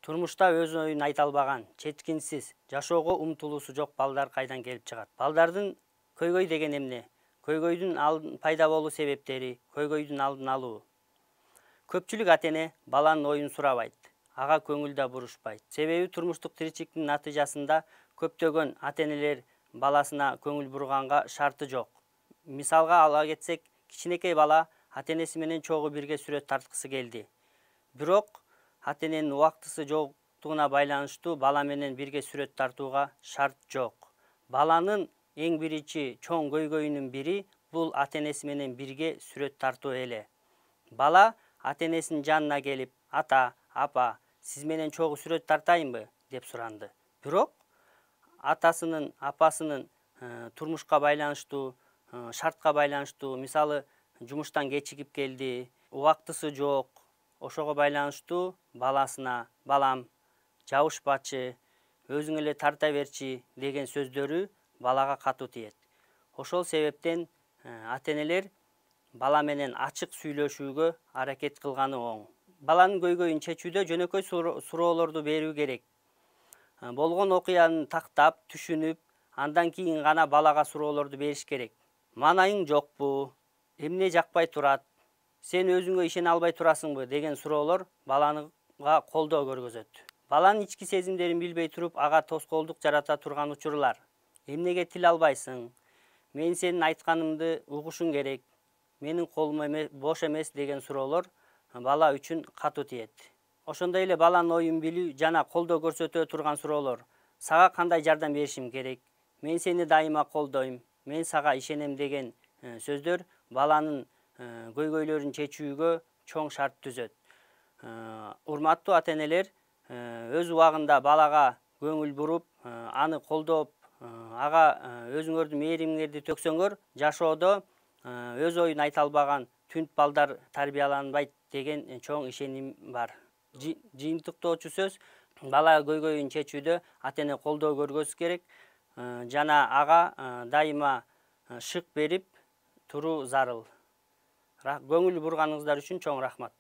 Турмушта өз оюн айта албаган, четкинсиз, жашоого умтулуусу жок балдар кайдан келип чыгат? Балдардын көйгөй деген эмне? Көйгөйдүн пайда болуу себептери, көйгөйдүн алдын алуу. Көпчүлүк ата-эне баланын оюн сурабайт, ага көңүл да бурушпайт. Себеби турмуштук тиричиликтин натыйжасында көптөгөн ата-энелер баласына көңүл бурганга шарты жок. Мисалга ала кетсек, кичинекей бала ата-энеси менен чогуу бирге сүрөт тарткысы келди. Бирок ата-эненин убактысы жоктугуна байланыштуу бала менен бирге сүрөт тартууга шарт жок. Баланын эң биринчи чоң көйгөйүнүн бири бул ата-энеси менен бирге сүрөт тартуу эле. Бала ата-энесинин жанына келип, ата, апа, сиз менен чогуу сүрөт тартайынбы деп суранды. Бирок атасынын, апасынын турмушка байланыштуу, шартка байланыштуу, мисалы жумуштан кечигип келди, убактысы жок, ошого байланыштуу баласына балам жабышпачы, өзүң эле тарта берчи деген сөздөрү балага катуу тиет. Ошол себептен ата-энелер бала менен ачык сүйлөшүүгө аракет кылганы оң. Баланын көйгөйүн чечүүдө жөнөкөй суроолорду берүү керек. Болгон окуяны тактап, түшүнүп, андан кийин гана балага суроолорду бериш керек. Маанайың жокпу? Эмне жакпай турат? Сен өзүңө ишене албай турасыңбы деген суроолор балага колдоо көргөзөт. Баланын ички сезимдерин билбей туруп, ага тоскоолдук жарата турган учурлар. Эмнеге тил албайсың? Мен сенин айтканымды угушуң керек. Менин колум бош эмес деген суроолор бала үчүн катуу тиет. Ошондой эле баланын оюн билүү жана колдоо көрсөтө турган суроолор. Сага кандай жардам беришим керек? Мен сени дайыма колдойм. Мен сага ишенем деген сөздөр баланын көйгөйлөрүн чечүүгө чоң шарт түзөт. Урматтуу ата-энелер, өз убагында балага көңүл буруп, аны колдоп, ага өзүңөрдүн мээримиңерди төксөңөр, жашоодо өз оюн айта албаган түнт балдар тарбияланбайт деген чоң ишеним бар. Жыйынтыктоочу сөз, бала көйгөйүн чечүүдө ата-эне колдоо көргөзүш керек жана ага дайыма шык берип туруу зарыл. Көңүл бурганыңыздар үчүн чоң рахмат.